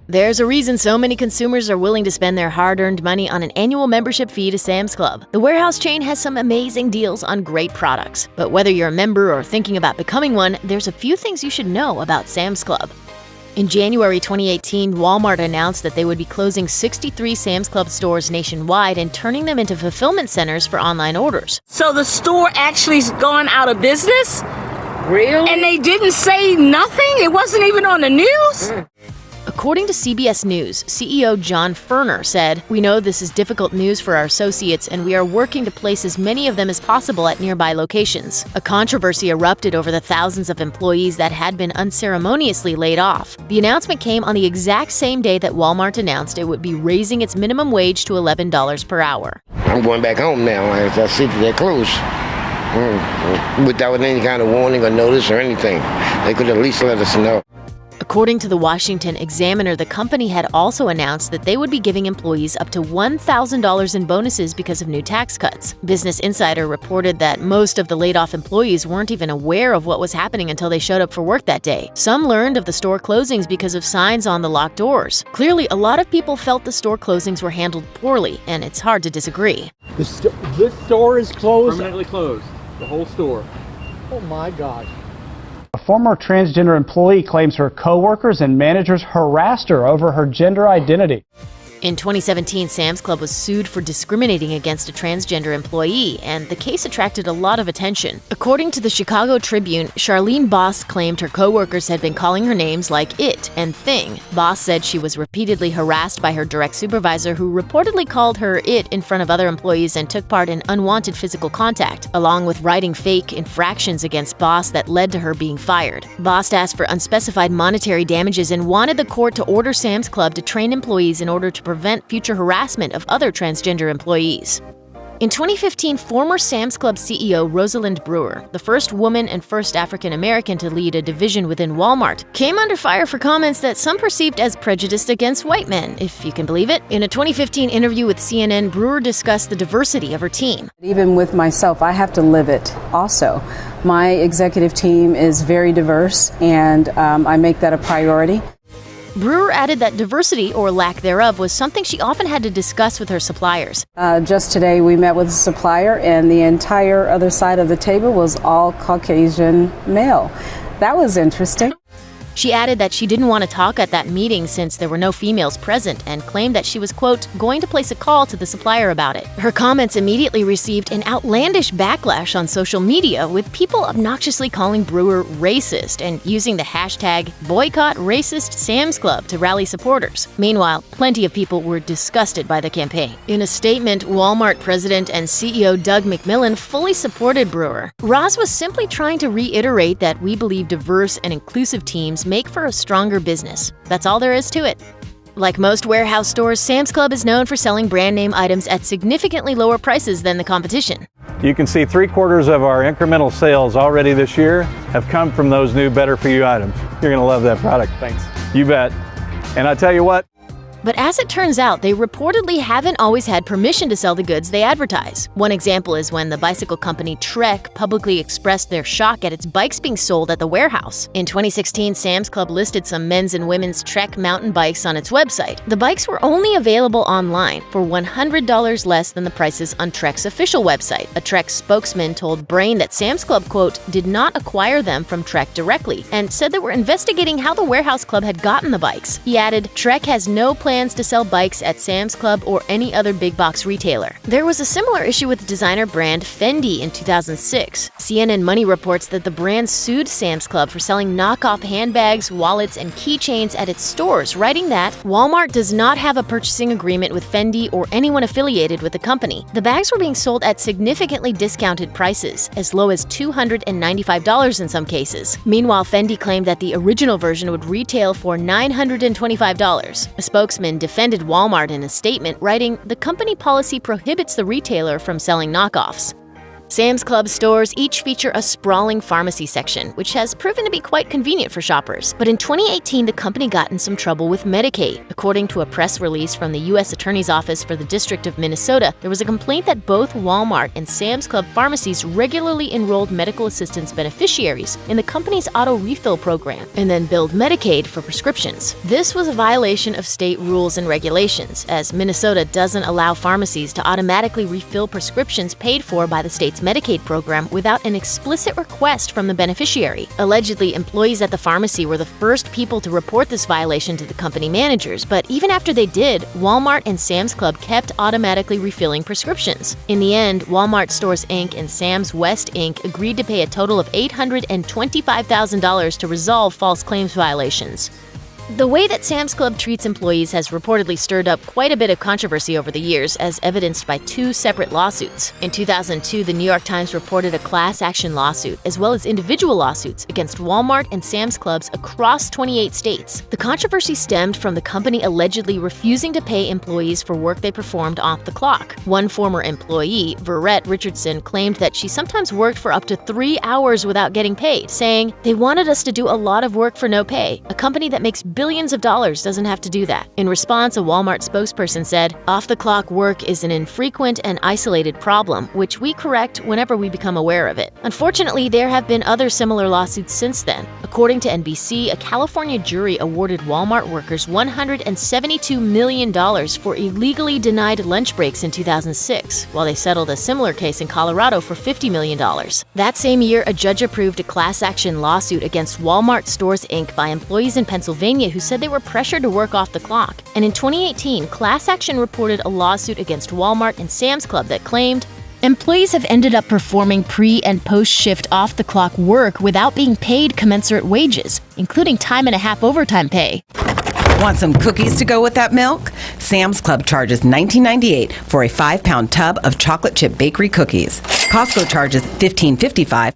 There's a reason so many consumers are willing to spend their hard-earned money on an annual membership fee to Sam's Club. The warehouse chain has some amazing deals on great products. But whether you're a member or thinking about becoming one, there's a few things you should know about Sam's Club. In January 2018, Walmart announced that they would be closing 63 Sam's Club stores nationwide and turning them into fulfillment centers for online orders. So the store actually's gone out of business? Really? And they didn't say nothing? It wasn't even on the news? According to CBS News, CEO John Furner said, "We know this is difficult news for our associates, and we are working to place as many of them as possible at nearby locations." A controversy erupted over the thousands of employees that had been unceremoniously laid off. The announcement came on the exact same day that Walmart announced it would be raising its minimum wage to $11 per hour. I'm going back home now. I see that they're closed. Without any kind of warning or notice or anything. They could at least let us know. According to the Washington Examiner, the company had also announced that they would be giving employees up to $1,000 in bonuses because of new tax cuts. Business Insider reported that most of the laid-off employees weren't even aware of what was happening until they showed up for work that day. Some learned of the store closings because of signs on the locked doors. Clearly, a lot of people felt the store closings were handled poorly, and it's hard to disagree. This store is closed? Permanently closed. The whole store. Oh my gosh. A former transgender employee claims her coworkers and managers harassed her over her gender identity. In 2017, Sam's Club was sued for discriminating against a transgender employee, and the case attracted a lot of attention. According to the Chicago Tribune, Charlene Boss claimed her coworkers had been calling her names like it and thing. Boss said she was repeatedly harassed by her direct supervisor, who reportedly called her it in front of other employees and took part in unwanted physical contact, along with writing fake infractions against Boss that led to her being fired. Boss asked for unspecified monetary damages and wanted the court to order Sam's Club to train employees in order to prevent future harassment of other transgender employees. In 2015, former Sam's Club CEO Rosalind Brewer, the first woman and first African American to lead a division within Walmart, came under fire for comments that some perceived as prejudiced against white men, if you can believe it. In a 2015 interview with CNN, Brewer discussed the diversity of her team. Even with myself, I have to live it also. My executive team is very diverse, and I make that a priority. Brewer added that diversity, or lack thereof, was something she often had to discuss with her suppliers. Just today we met with a supplier, and the entire other side of the table was all Caucasian male. That was interesting. She added that she didn't want to talk at that meeting since there were no females present, and claimed that she was, quote, going to place a call to the supplier about it. Her comments immediately received an outlandish backlash on social media, with people obnoxiously calling Brewer racist and using the hashtag #BoycottRacistSamsClub to rally supporters. Meanwhile, plenty of people were disgusted by the campaign. In a statement, Walmart president and CEO Doug McMillon fully supported Brewer. Roz was simply trying to reiterate that we believe diverse and inclusive teams make for a stronger business. That's all there is to it. Like most warehouse stores, Sam's Club is known for selling brand name items at significantly lower prices than the competition. You can see 3/4 of our incremental sales already this year have come from those new Better For You items. You're going to love that product. Thanks. You bet. And I tell you what, But as it turns out, they reportedly haven't always had permission to sell the goods they advertise. One example is when the bicycle company Trek publicly expressed their shock at its bikes being sold at the warehouse. In 2016, Sam's Club listed some men's and women's Trek mountain bikes on its website. The bikes were only available online for $100 less than the prices on Trek's official website. A Trek spokesman told Brain that Sam's Club, quote, did not acquire them from Trek directly, and said they were investigating how the warehouse club had gotten the bikes. He added, Trek has no plans to sell bikes at Sam's Club or any other big box retailer. There was a similar issue with designer brand Fendi in 2006. CNN Money reports that the brand sued Sam's Club for selling knockoff handbags, wallets, and keychains at its stores, writing that Walmart does not have a purchasing agreement with Fendi or anyone affiliated with the company. The bags were being sold at significantly discounted prices, as low as $295 in some cases. Meanwhile, Fendi claimed that the original version would retail for $925. A spokesman defended Walmart in a statement, writing, the company policy prohibits the retailer from selling knockoffs. Sam's Club stores each feature a sprawling pharmacy section, which has proven to be quite convenient for shoppers. But in 2018, the company got in some trouble with Medicaid. According to a press release from the U.S. Attorney's Office for the District of Minnesota, there was a complaint that both Walmart and Sam's Club pharmacies regularly enrolled medical assistance beneficiaries in the company's auto refill program and then billed Medicaid for prescriptions. This was a violation of state rules and regulations, as Minnesota doesn't allow pharmacies to automatically refill prescriptions paid for by the state's Medicaid program without an explicit request from the beneficiary. Allegedly, employees at the pharmacy were the first people to report this violation to the company managers, but even after they did, Walmart and Sam's Club kept automatically refilling prescriptions. In the end, Walmart Stores Inc. and Sam's West Inc. agreed to pay a total of $825,000 to resolve false claims violations. The way that Sam's Club treats employees has reportedly stirred up quite a bit of controversy over the years, as evidenced by 2 separate lawsuits. In 2002, the New York Times reported a class action lawsuit, as well as individual lawsuits against Walmart and Sam's Clubs across 28 states. The controversy stemmed from the company allegedly refusing to pay employees for work they performed off the clock. One former employee, Verrett Richardson, claimed that she sometimes worked for up to 3 hours without getting paid, saying, "They wanted us to do a lot of work for no pay. A company that makes billions of dollars doesn't have to do that." In response, a Walmart spokesperson said, "Off-the-clock work is an infrequent and isolated problem, which we correct whenever we become aware of it." Unfortunately, there have been other similar lawsuits since then. According to NBC, a California jury awarded Walmart workers $172 million for illegally denied lunch breaks in 2006, while they settled a similar case in Colorado for $50 million. That same year, a judge approved a class action lawsuit against Walmart Stores Inc. by employees in Pennsylvania who said they were pressured to work off the clock. And in 2018, Class Action reported a lawsuit against Walmart and Sam's Club that claimed, "Employees have ended up performing pre- and post-shift off-the-clock work without being paid commensurate wages, including time-and-a-half overtime pay." Want some cookies to go with that milk? Sam's Club charges $19.98 for a 5-pound tub of chocolate chip bakery cookies. Costco charges $15.55.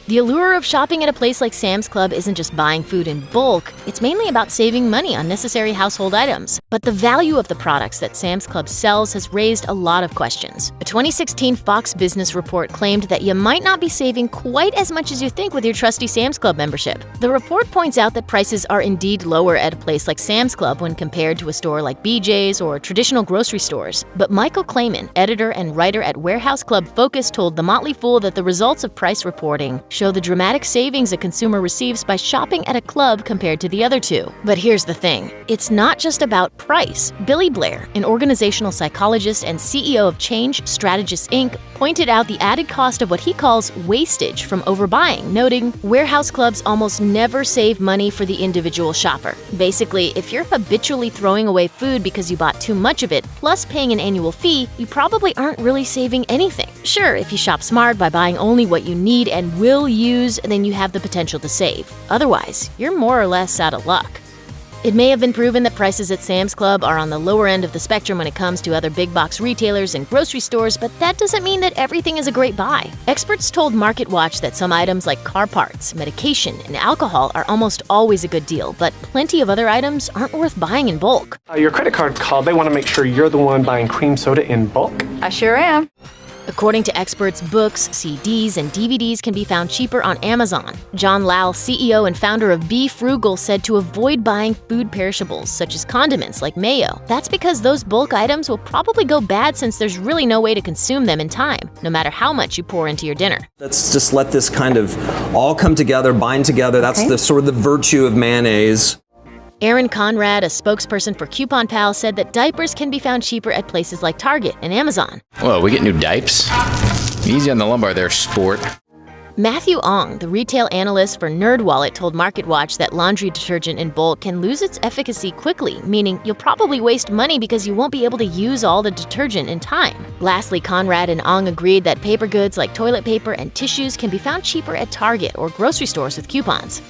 The allure of shopping at a place like Sam's Club isn't just buying food in bulk, it's mainly about saving money on necessary household items. But the value of the products that Sam's Club sells has raised a lot of questions. A 2016 Fox Business report claimed that you might not be saving quite as much as you think with your trusty Sam's Club membership. The report points out that prices are indeed lower at a place like Sam's Club when compared to a store like BJ's or traditional grocery stores. But Michael Klayman, editor and writer at Warehouse Club Focus, told The Motley Fool that the results of price reporting show the dramatic savings a consumer receives by shopping at a club compared to the other two. But here's the thing, it's not just about price. Billy Blair, an organizational psychologist and CEO of Change Strategists Inc., pointed out the added cost of what he calls wastage from overbuying, noting, "Warehouse clubs almost never save money for the individual shopper. Basically, if you're habitually throwing away food because you bought too much of it, plus paying an annual fee, you probably aren't really saving anything. Sure, if you shop smart by buying only what you need and will use, then you have the potential to save. Otherwise, you're more or less out of luck." It may have been proven that prices at Sam's Club are on the lower end of the spectrum when it comes to other big box retailers and grocery stores, but that doesn't mean that everything is a great buy. Experts told MarketWatch that some items like car parts, medication, and alcohol are almost always a good deal, but plenty of other items aren't worth buying in bulk. Your credit card called. They want to make sure you're the one buying cream soda in bulk. I sure am. According to experts, books, CDs, and DVDs can be found cheaper on Amazon. John Lau, CEO and founder of Be Frugal, said to avoid buying food perishables, such as condiments like mayo. That's because those bulk items will probably go bad since there's really no way to consume them in time, no matter how much you pour into your dinner. Let's just let this kind of all come together, bind together. That's the sort of the virtue of mayonnaise. Aaron Conrad, a spokesperson for CouponPal, said that diapers can be found cheaper at places like Target and Amazon. Well, we get new diapers. Easy on the lumbar there, sport. Matthew Ong, the retail analyst for NerdWallet, told MarketWatch that laundry detergent in bulk can lose its efficacy quickly, meaning you'll probably waste money because you won't be able to use all the detergent in time. Lastly, Conrad and Ong agreed that paper goods like toilet paper and tissues can be found cheaper at Target or grocery stores with coupons.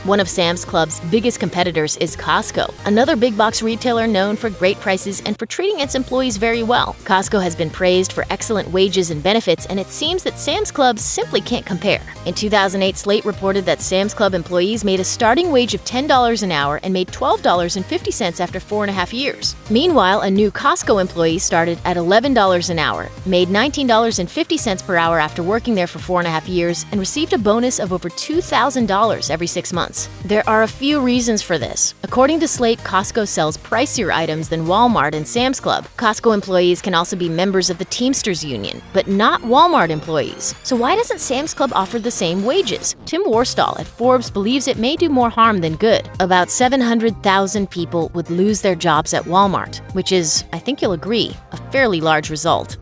One of Sam's Club's biggest competitors is Costco, another big box retailer known for great prices and for treating its employees very well. Costco has been praised for excellent wages and benefits, and it seems that Sam's Club simply can't compare. In 2008, Slate reported that Sam's Club employees made a starting wage of $10 an hour and made $12.50 after 4.5 years. Meanwhile, a new Costco employee started at $11 an hour, made $19.50 per hour after working there for 4.5 years, and received a bonus of over $2,000 every 6 months. There are a few reasons for this. According to Slate, Costco sells pricier items than Walmart and Sam's Club. Costco employees can also be members of the Teamsters Union, but not Walmart employees. So why doesn't Sam's Club offer the same wages? Tim Worstall at Forbes believes it may do more harm than good. About 700,000 people would lose their jobs at Walmart, which is, I think you'll agree, a fairly large result.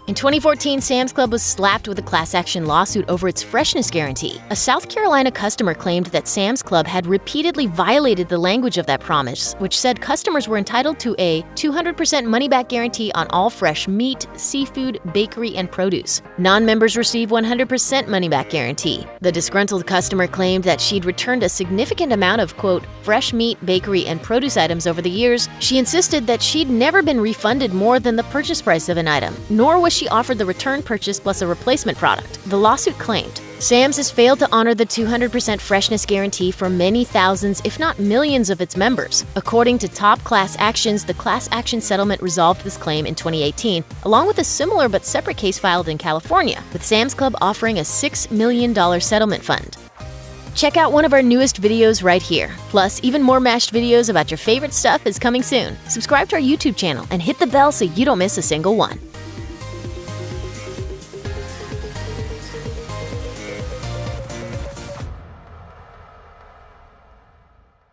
In 2014, Sam's Club was slapped with a class action lawsuit over its freshness guarantee. A South Carolina customer claimed that Sam's Club had repeatedly violated the language of that promise, which said customers were entitled to a 200% money-back guarantee on all fresh meat, seafood, bakery, and produce. Non-members receive 100% money-back guarantee. The disgruntled customer claimed that she'd returned a significant amount of, quote, fresh meat, bakery, and produce items over the years. She insisted that she'd never been refunded more than the purchase price of an item, nor was she offered the return purchase plus a replacement product, the lawsuit claimed. Sam's has failed to honor the 200% freshness guarantee for many thousands, if not millions, of its members. According to Top Class Actions, the class action settlement resolved this claim in 2018, along with a similar but separate case filed in California, with Sam's Club offering a $6 million settlement fund. Check out one of our newest videos right here. Plus, even more Mashed videos about your favorite stuff is coming soon. Subscribe to our YouTube channel and hit the bell so you don't miss a single one.